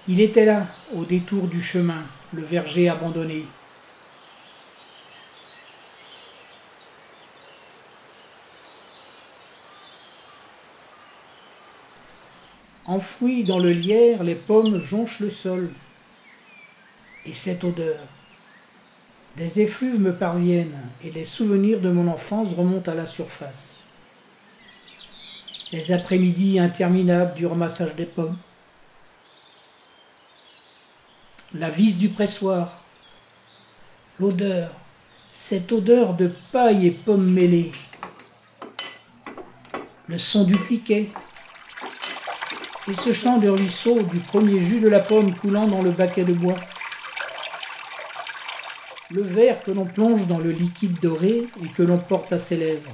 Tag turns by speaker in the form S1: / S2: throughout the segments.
S1: Il était là, au détour du chemin, le verger abandonné. Enfouies dans le lierre, les pommes jonchent le sol. Et cette odeur. Des effluves me parviennent et les souvenirs de mon enfance remontent à la surface. Les après-midi interminables du ramassage des pommes. La vis du pressoir. L'odeur. Cette odeur de paille et pommes mêlées. Le son du cliquet. Et ce chant de ruisseau du premier jus de la pomme coulant dans le baquet de bois. Le verre que l'on plonge dans le liquide doré et que l'on porte à ses lèvres.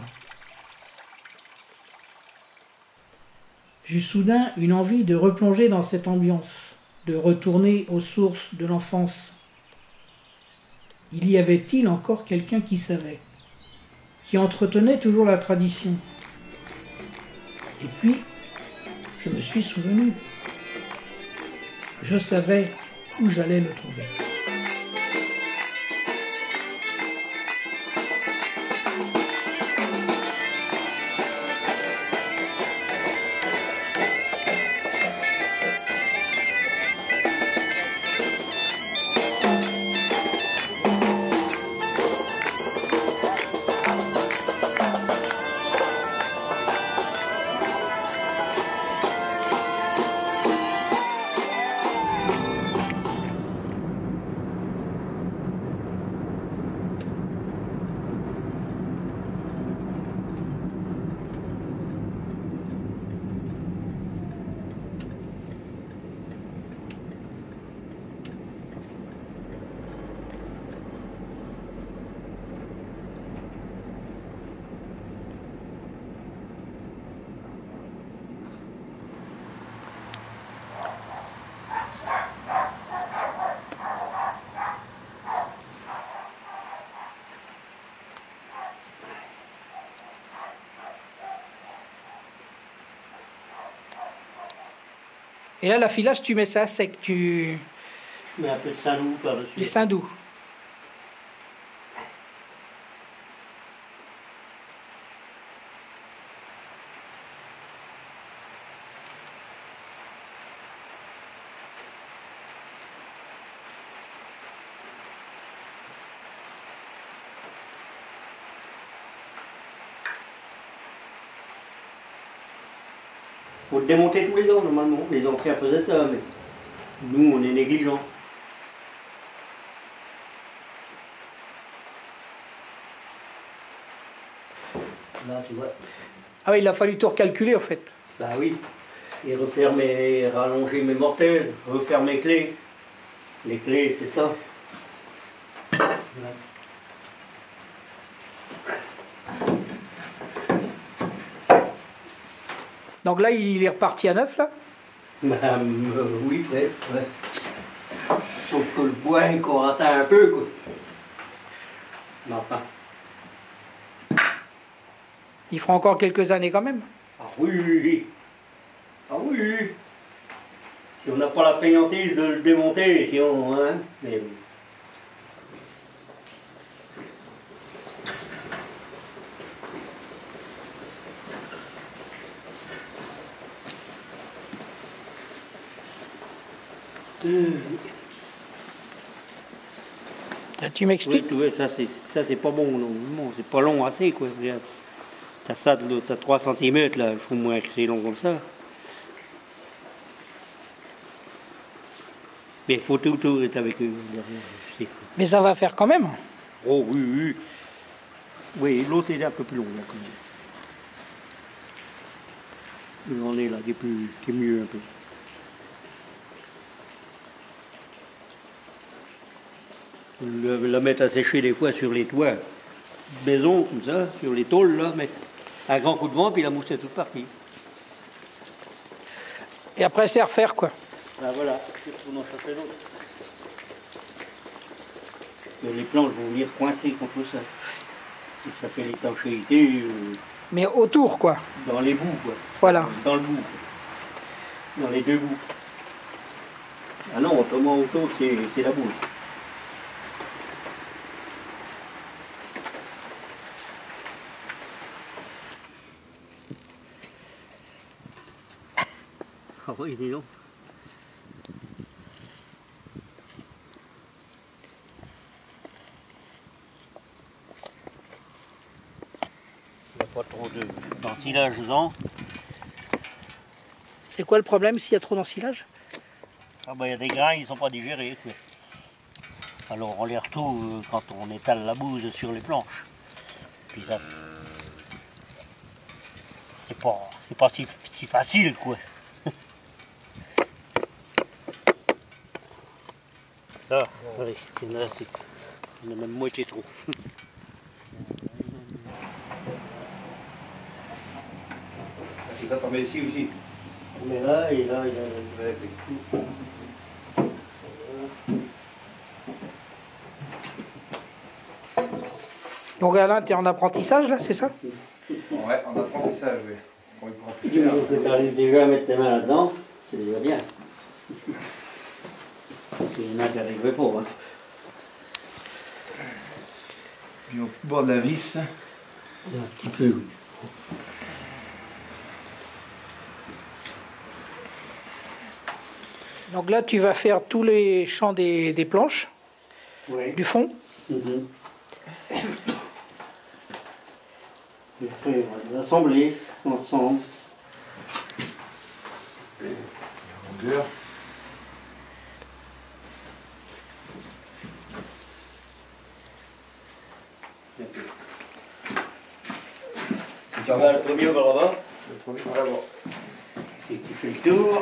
S1: J'eus soudain une envie de replonger dans cette ambiance, de retourner aux sources de l'enfance. Il y avait-il encore quelqu'un qui savait, qui entretenait toujours la tradition? Et puis, je me suis souvenu. Je savais où j'allais le trouver. Et là, l'affilage, tu mets ça sec, tu...
S2: Je mets un peu de saindoux par-dessus.
S1: Du saindoux.
S2: Faut le démonter tous les ans normalement. Les anciens faisaient ça, mais nous on est négligents. Là tu vois.
S1: Ah oui, il a fallu tout recalculer en fait.
S2: Bah oui. Et refaire mes. Rallonger mes mortaises, refaire mes clés. Les clés, c'est ça. Ouais.
S1: Donc là, il est reparti à neuf, là?
S2: Oui, presque, ouais. Sauf que le bois, il corata un peu, quoi. Mais enfin.
S1: Il fera encore quelques années quand même.
S2: Ah oui. Ah oui. Si on n'a pas la fainéantise de le démonter, sinon, hein. Mais...
S1: Tu m'expliques?
S2: Oui, ça c'est pas bon, non. C'est pas long assez, quoi. T'as ça, t'as 3 cm là, il faut moins que c'est long comme ça. Mais il faut tout être avec eux.
S1: Mais ça va faire quand même.
S2: Oh oui, oui. Oui, l'autre est un peu plus long là quand même. On est là, qui est mieux un peu. La mettre à sécher des fois sur les toits de maison, comme ça, sur les tôles là, mais un grand coup de vent, puis la mousse est toute partie.
S1: Et après, c'est à refaire quoi.
S2: Ah voilà, je retourne en chercher d'autres. Les planches vont venir coincer contre ça. Et ça fait l'étanchéité.
S1: Mais autour quoi.
S2: Dans les bouts quoi.
S1: Voilà.
S2: Dans le bout. Quoi. Dans les deux bouts. Ah non, autrement, auto, c'est la boule. Ah oui, dis donc. Il n'y a pas trop d'ensilage dedans.
S1: C'est quoi le problème s'il y a trop d'ensilage?
S2: Ah bah il y a des grains, ils ne sont pas digérés, quoi. Alors on les retrouve quand on étale la bouse sur les planches. Puis ça, c'est pas si facile, quoi. Ça, allez, il y en a assez. Il y en a même moitié trop.
S3: C'est ça, t'en mets ici aussi.
S2: On met là et là, il y a
S1: Donc Alain, tu es en apprentissage là, c'est ça?
S3: Ouais, en apprentissage, oui. Quand il pourra plus
S2: Tu
S3: faire.
S2: arrives déjà à mettre tes mains là-dedans, c'est déjà bien. Il y en a qui n'arriveraient pas. Hein.
S3: Puis au bord de la vis.
S2: Un petit peu, oui.
S1: Donc là, tu vas faire tous les champs des planches,
S2: Oui.
S1: du fond.
S2: Mhm. Et après, on va les assembler ensemble.
S3: Longueur.
S2: Le premier au là-bas,
S3: Le premier par là-bas.
S2: c'est que tu fais le tour.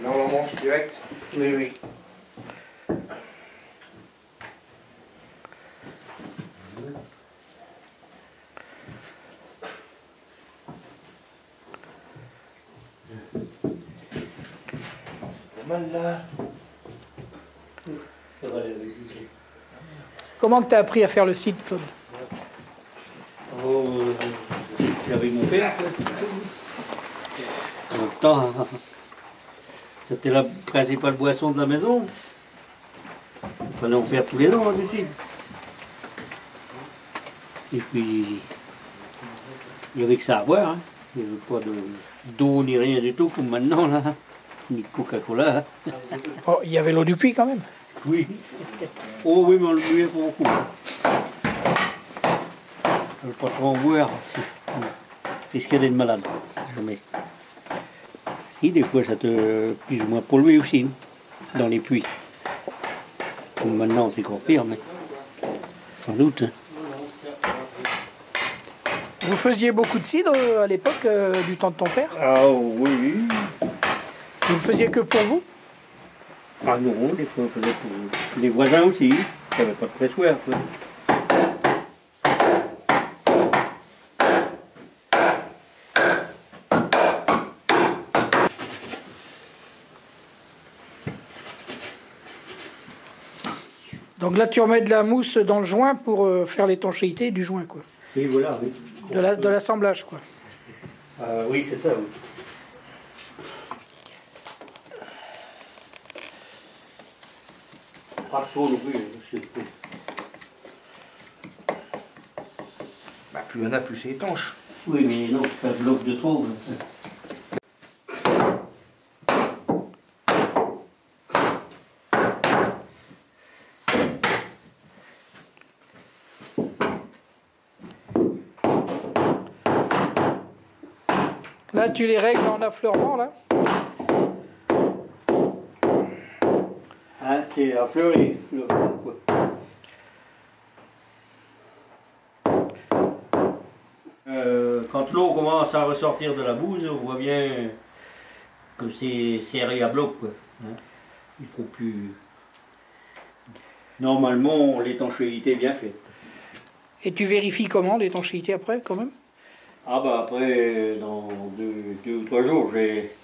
S3: Là, on l'emmanche direct.
S2: Oui, oui.
S3: C'est pas mal là.
S2: Ça va aller avec du
S1: Comment tu as appris à faire le site, Claude?
S2: Oh, c'est avec mon père, quoi. En même temps, c'était la principale boisson de la maison. Il fallait en faire tous les ans, là-dessus. Et puis, il n'y avait que ça à boire. Hein. Il n'y avait pas d'eau ni rien du tout, comme maintenant, là. Ni de Coca-Cola. Hein.
S1: Oh, il y avait l'eau du puits quand même.
S2: Oui. Oh oui, mais on le buvait pas beaucoup. On ne pas trop en boire. Risquait d'être malade. Mais si, des fois, ça te plus ou moins pollué aussi, hein, dans les puits. Comme maintenant, c'est encore pire, mais sans doute. Hein.
S1: Vous faisiez beaucoup de cidre à l'époque du temps de ton père?
S2: Ah oui.
S1: Vous faisiez que pour vous?
S2: Ah non, des fois, on faisait pour les voisins aussi. Il n'y avait pas de pressoir. Quoi.
S1: Donc là, tu remets de la mousse dans le joint pour faire l'étanchéité du joint, quoi.
S2: Oui, voilà, oui.
S1: De l'assemblage, quoi.
S2: Oui, c'est ça, oui. Pas trop non plus, monsieur.
S3: Bah, plus il y en a, plus c'est étanche.
S2: Oui, mais non, ça bloque de trop. Là, ça.
S1: Là, tu les règles en affleurement, là.
S2: Ah, c'est à fleurir. Quand l'eau commence à ressortir de la bouse, on voit bien que c'est serré à bloc. Quoi. Hein. Il faut plus... Normalement, l'étanchéité est bien faite.
S1: Et tu vérifies comment l'étanchéité après, quand même?
S2: Ah bah après, dans deux ou trois jours, je vais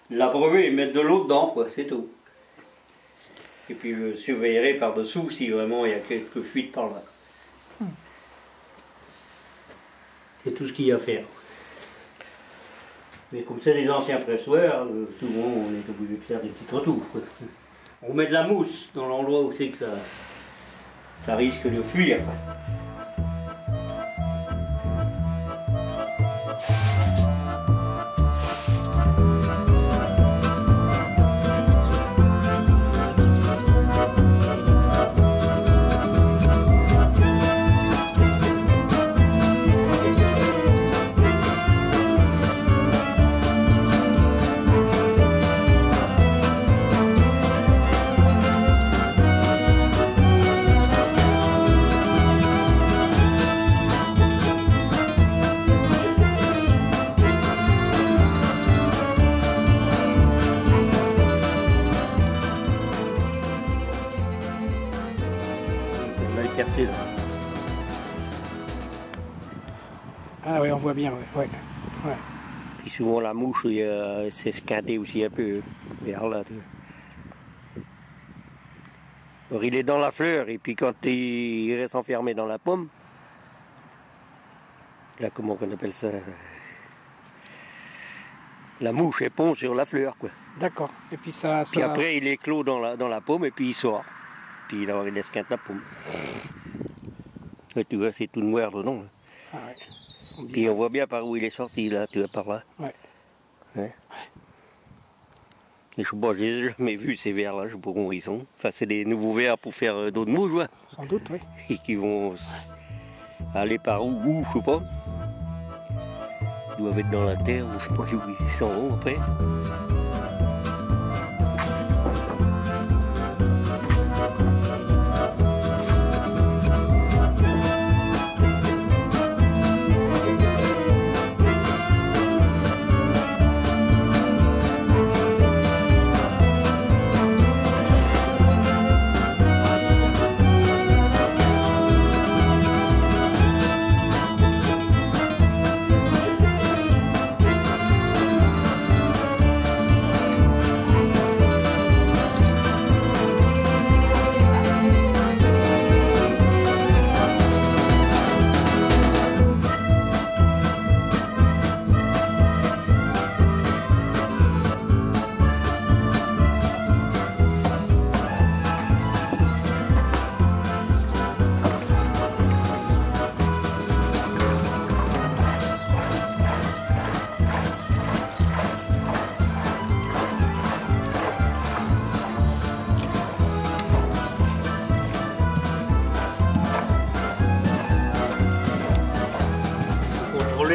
S2: l'abreuver et mettre de l'eau dedans, quoi, c'est tout. Et puis je surveillerai par-dessous si vraiment il y a quelques fuites par là. C'est tout ce qu'il y a à faire. Mais comme c'est des anciens pressoirs, souvent on est obligé de faire des petites retouches. Quoi. On met de la mousse dans l'endroit où c'est que ça risque de fuir. Quoi. Percé, là.
S1: Ah oui, on voit bien, ouais.
S2: Puis souvent la mouche, c'est squinté aussi un peu vers là. Alors, il est dans la fleur et puis quand il reste enfermé dans la pomme, là comment on appelle ça, la mouche elle pond sur la fleur quoi.
S1: D'accord. Et puis
S2: Puis après il éclot dans la pomme et puis il sort. Puis alors il esquinte la pomme. Et tu vois c'est tout noir dedans.
S1: Ah ouais.
S2: Puis on voit bien par où il est sorti là, tu vois par là.
S1: Ouais.
S2: Et je ne les ai jamais vus ces vers là, je ne sais pas où ils sont. Enfin c'est des nouveaux vers pour faire d'autres mouches, ouais.
S1: Sans doute, oui.
S2: Et qui vont aller par où, je sais pas. Ils doivent être dans la terre, ou je sais pas où ils s'en vont après.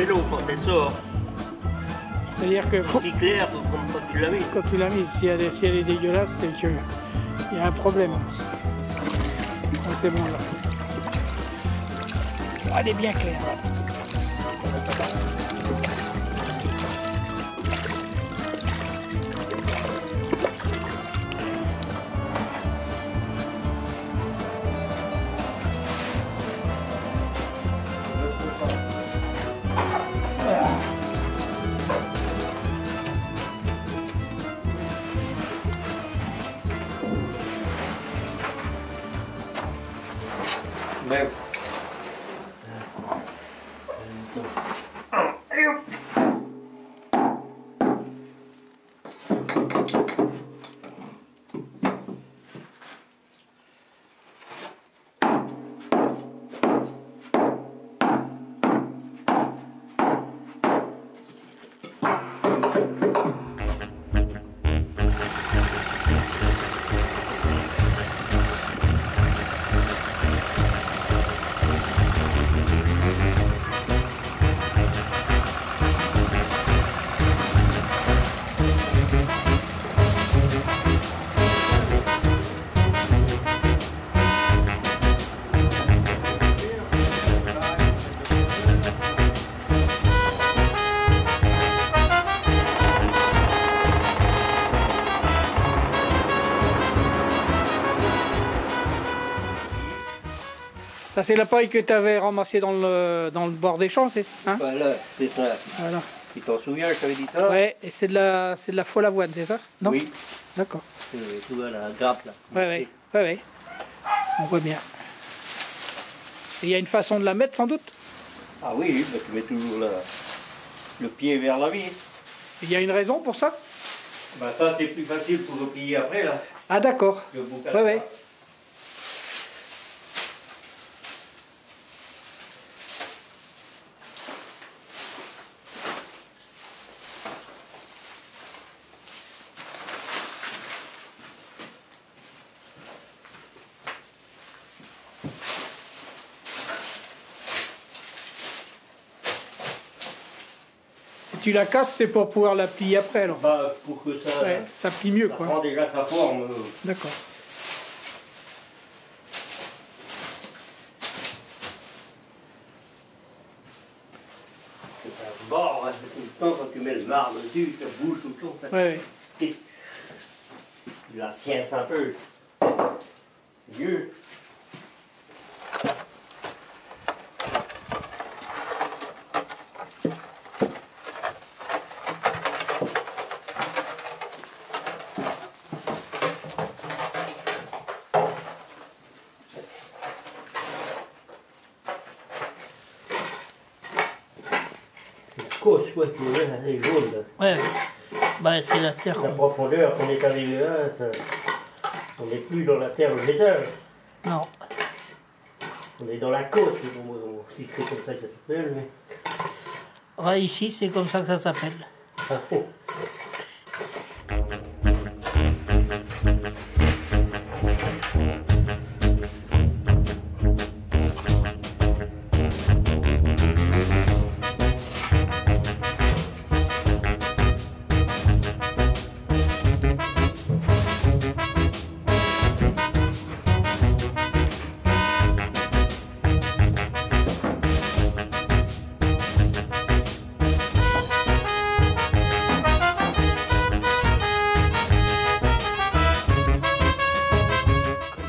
S2: L'eau quand elle sort.
S1: C'est-à-dire que
S2: Si clair comme quand tu l'as mis.
S1: quand tu l'as mise, si elle est dégueulasse, c'est qu'il y a un problème. Ah, c'est bon là. Ah, elle est bien claire.
S2: Bref.
S1: Ça, c'est la paille que tu avais ramassée dans le bord des champs, c'est hein?
S2: Voilà, c'est ça.
S1: Voilà.
S2: Tu t'en souviens, je t'avais dit ça?
S1: Ouais, et c'est de la folle avoine, c'est ça? Non?
S2: Oui.
S1: D'accord.
S2: Tu vois la grappe là.
S1: Ouais. On voit bien. Et il y a une façon de la mettre sans doute?
S2: Ah oui, bah, tu mets toujours le pied vers la vis.
S1: Il y a une raison pour ça?
S2: Bah ça c'est plus facile pour le plier après là.
S1: Ah d'accord.
S2: Que vous
S1: Ouais, ouais. Tu la casses, c'est pour pouvoir la plier après alors.
S2: Bah pour que ça,
S1: Ouais, ça plie mieux
S2: ça
S1: quoi.
S2: prend déjà sa forme.
S1: D'accord.
S2: Ça se bord, hein, tout le temps quand tu mets le marbre dessus, ça bouge tout le temps. Ça.
S1: Ouais, ouais.
S2: Tu la sciences un peu. Mieux. Côte, quoi, tu vois, elle est jaune là.
S1: Ouais. Bah c'est la terre.
S2: La profondeur qu'on est arrivé là, on n'est plus dans la terre végétale.
S1: Non.
S2: On est dans la côte, si c'est comme ça que ça s'appelle. Mais...
S1: Ouais, ici c'est comme ça que ça s'appelle.
S2: Ah, oh.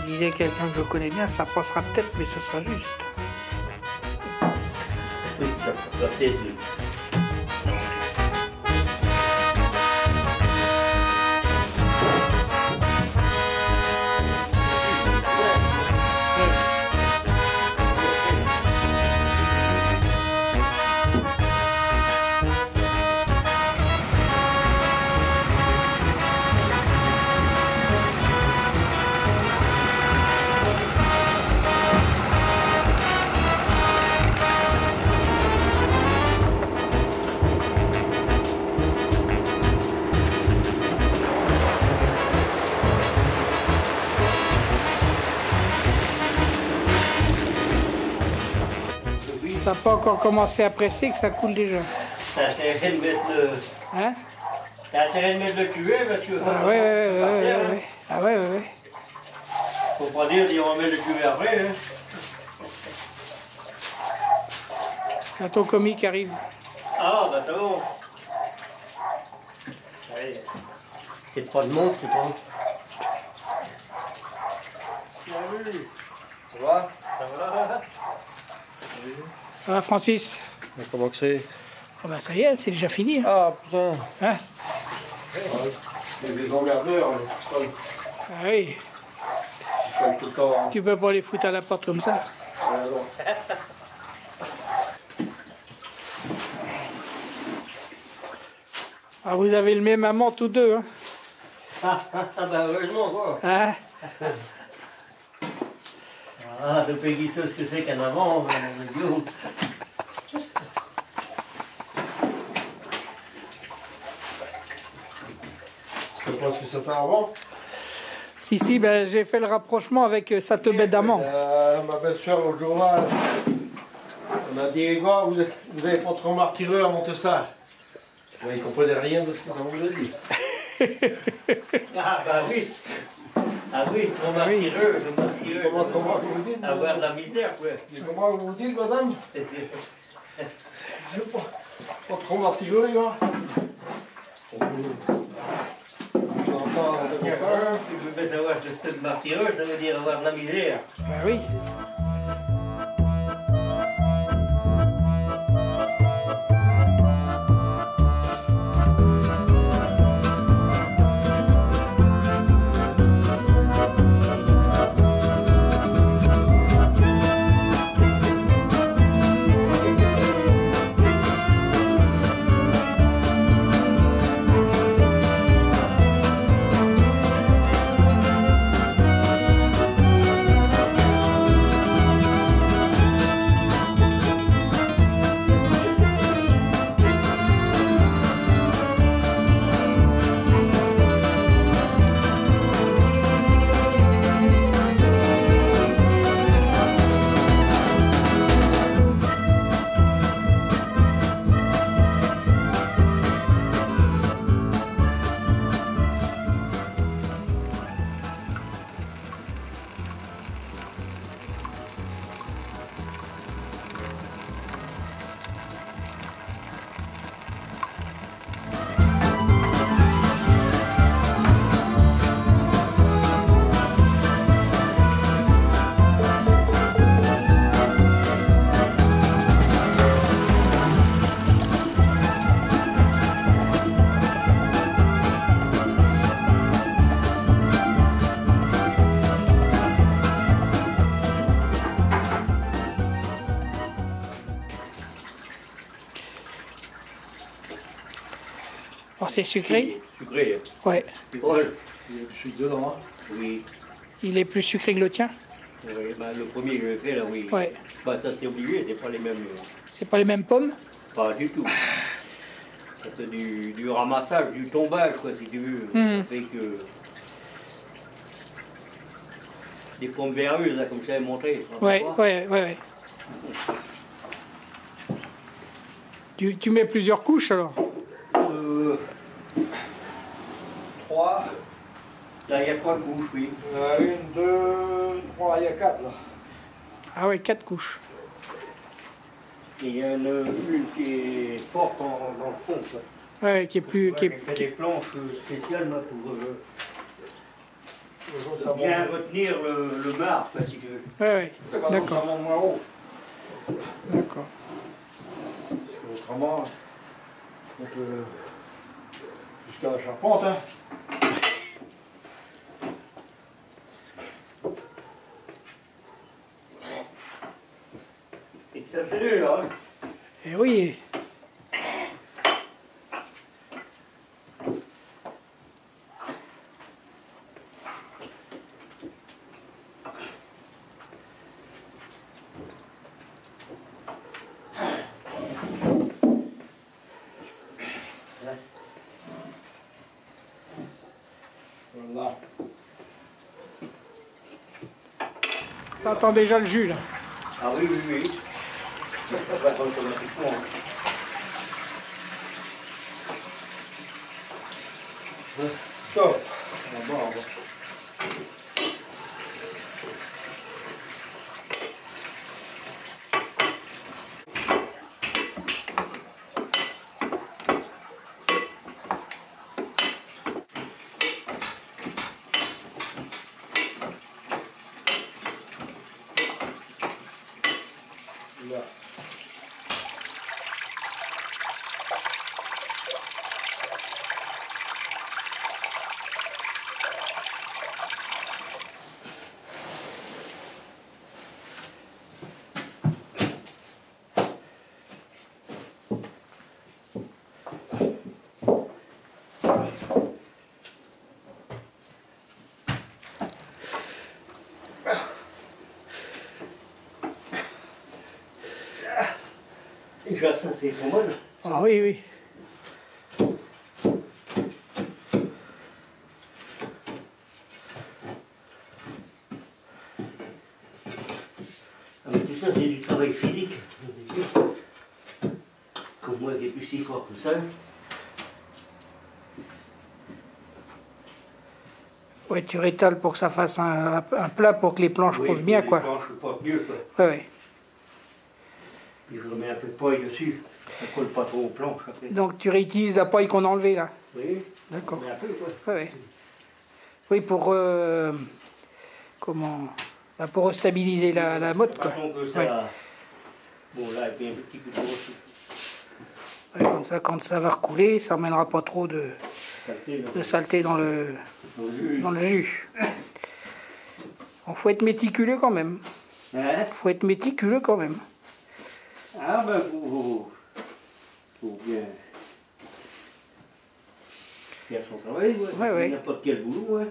S1: Disait quelqu'un que je connais bien, ça passera peut-être, mais ce sera juste.
S2: Oui, ça va peut-être.
S1: Ça n'a pas encore commencé à presser que ça coule déjà.
S2: T'as intérêt de mettre le.
S1: Hein?
S2: T'as intérêt de mettre le cuvert parce que.
S1: Ah ouais, ouais. Ah ouais, ouais, ouais.
S2: Faut pas dire si on va mettre le cuvert après. Hein.
S1: Là, ton commis qui arrive.
S2: Ah bah c'est bon. Allez. C'est pas de monde, c'est pas. Salut. Ça va? Ça va?
S1: Ça va, Francis?
S4: Mais comment que c'est?
S1: Oh bah ça y est, c'est déjà fini. Hein?
S4: Ah putain!
S1: Hein?
S4: C'est des emmerdeurs,
S1: Ah oui,
S4: tout le temps.
S1: tu peux pas les foutre à la porte comme ça. Ah, vous avez le même amant tous deux, hein?
S2: Bah heureusement quoi.
S1: Hein?
S2: Ah, de Peggy sait ce que c'est qu'un avant, mon idiot.
S4: Je pense que c'était avant.
S1: Si, ben, j'ai fait le rapprochement avec Satobed d'amant.
S4: Ma belle-soeur, l'autre jour-là, elle m'a dit, Grégoire, vous avez pas trop martyreux à monter ça. Mais il comprenait rien de ce que ça vous a dit.
S2: Ah bah oui. Ah oui, trop martyreux, le martyreux.
S4: Comment vous dites?
S2: Avoir de la misère, quoi.
S4: Comment vous dites, madame? Pas trop martyreux, là.
S2: Tu veux pas savoir que c'est martyreux, ça veut dire avoir de la misère.
S1: Ben oui. c'est sucré?
S4: Sucré.
S1: Ouais.
S4: C'est drôle. Il y a du sucre dedans. Hein. Oui.
S1: Il est plus sucré que le tien?
S4: Oui, bah, le premier que j'ai fait là, oui.
S1: Ouais.
S4: Bah, ça c'est obligé, c'est pas les mêmes.
S1: C'est pas les mêmes pommes?
S4: Pas du tout. C'était du ramassage, du tombage, quoi, si tu veux.
S1: Mhm.
S4: Ça fait que. Des pommes verrues, là, comme ça, montré.
S1: Ouais. Tu mets plusieurs couches alors?
S4: 3. Là, il y a 3 couches, oui. 1, 2, 3, il y a 4 là.
S1: Ah ouais, 4 couches.
S4: Et il y en a une qui est forte dans le fond, ça.
S1: Ouais, qui est plus...
S4: J'ai fait des planches spéciales là, pour bien retenir le marc, quoi, si tu veux.
S1: Ouais, d'accord.
S4: Ça monte moins haut.
S1: D'accord.
S4: Autrement, donc, jusqu'à la charpente, hein. Et ça c'est dur, hein.
S1: Et oui.
S4: Voilà.
S1: T'entends déjà le jus là.
S4: Ah oui. Ça va être automatiquement. Stop. On va. Là. Déjà ça c'est pas mal.
S1: Ah oui.
S2: Ah, mais tout ça, c'est du travail physique. Comme moi qui est plus si fort que ça.
S1: Ouais, tu rétales pour que ça fasse un plat pour que les planches posent bien, quoi.
S4: Les planches pas mieux, quoi.
S1: Ouais.
S4: Puis je remets un peu de paille dessus. Ça colle pas trop aux planches après.
S1: Donc tu réutilises la paille qu'on a enlevée là.
S4: Oui.
S1: D'accord.
S4: Mais un peu, quoi.
S1: Ouais. Oui, pour comment bah, pour stabiliser la motte, quoi.
S4: Que ça...
S1: Ouais.
S4: Bon là, il y a un petit peu de gros.
S1: Ouais, comme ça, quand ça va recouler, ça n'emmènera pas trop de saleté dans le jus. Bon, faut être méticuleux quand même.
S2: Hein?
S1: Faut être méticuleux quand même.
S2: Ah ben, faut bien faire son travail, ouais.
S1: Ouais.
S2: N'importe quel boulot, ouais.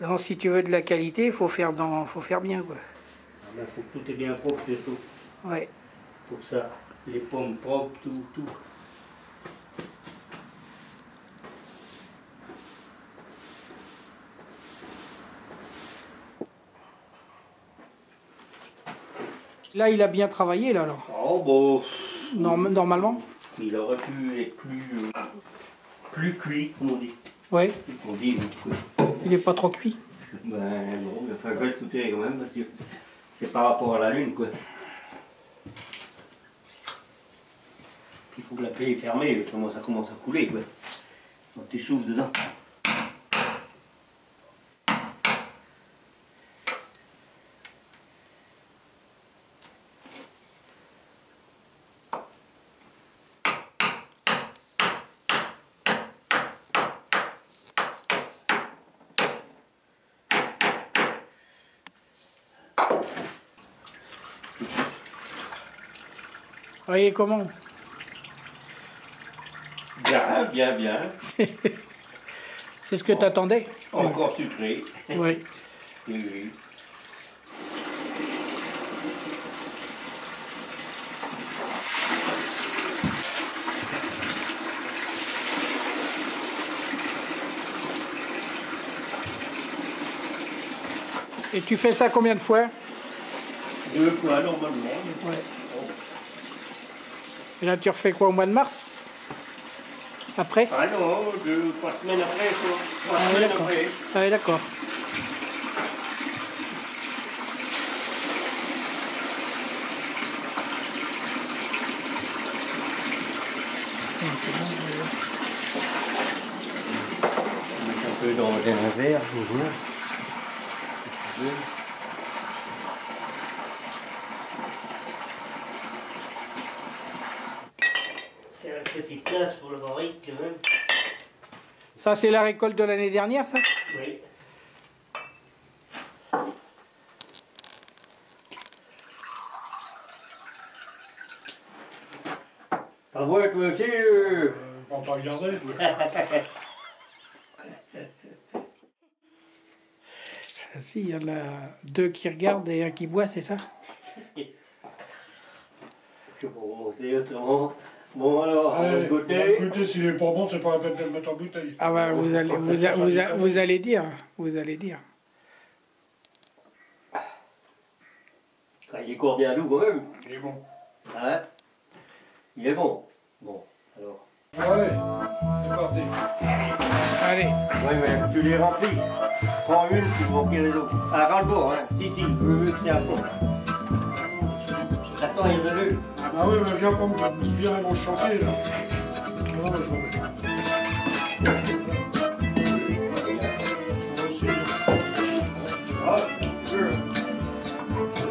S1: Alors, si tu veux de la qualité, il faut faire bien, quoi.
S2: Ah ben, faut que tout est bien propre, surtout.
S1: Ouais.
S2: Pour ça, les pommes propres, tout.
S1: Là, il a bien travaillé, là, alors.
S2: Oh bon.
S1: Normalement.
S2: Il aurait pu être plus cuit, comme on dit.
S1: Ouais.
S2: On dit,
S1: Il est pas trop cuit.
S2: ben non, mais enfin, je vais le souterrer quand même, parce que c'est par rapport à la lune, quoi. Puis il faut que la plaie est fermée, autrement ça commence à couler, quoi. Donc tu souffles dedans.
S1: Voyez comment?
S4: Ah, bien, bien.
S1: C'est ce que t'attendais?
S4: Encore sucré.
S1: Oui.
S4: Oui, oui.
S1: Et tu fais ça combien de fois?
S4: 2 fois normalement.
S1: Ouais. Et là, tu refais quoi au mois de mars? Après?
S4: Ah non, 3 semaines après, quoi. 3
S1: Ah oui,
S4: semaines
S1: d'accord.
S4: après.
S1: Ah oui, d'accord.
S4: Un peu dans un verre, vous voyez.
S2: C'est une petite place pour le barrique quand même.
S1: Ça, c'est la récolte de l'année dernière, ça?
S2: Oui.
S4: T'en vois toi aussi
S5: On peut regarder.
S1: Ah, si, il y en a 2 qui regardent et 1 qui boit, c'est ça?
S4: Bon, c'est autrement. Bon alors, on va
S5: Ouais,
S4: goûter.
S5: écoutez, s'il est pas bon, c'est pas la peine de le mettre en bouteille.
S1: Ah bah, vous allez dire, vous allez dire.
S4: Ah, il est encore bien doux quand même.
S5: Il est bon.
S4: Hein? Il est bon. Bon, alors.
S5: Ouais, c'est parti.
S1: Allez,
S4: Oui, mais tu les remplis. Prends une, tu vas remplir les autres. Ah, ras-le-bord, hein. Si, je veux que c'est à fond. Attends, il y en a 2.
S5: Ah bah oui, mais viens pas me virer mon chantier, là. Non, je vais... Moi aussi.
S4: Ah,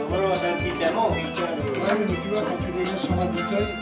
S4: voilà, c'est un petit diamant,
S5: Ouais, mais tu vois, quand tu le mets sur la bouteille,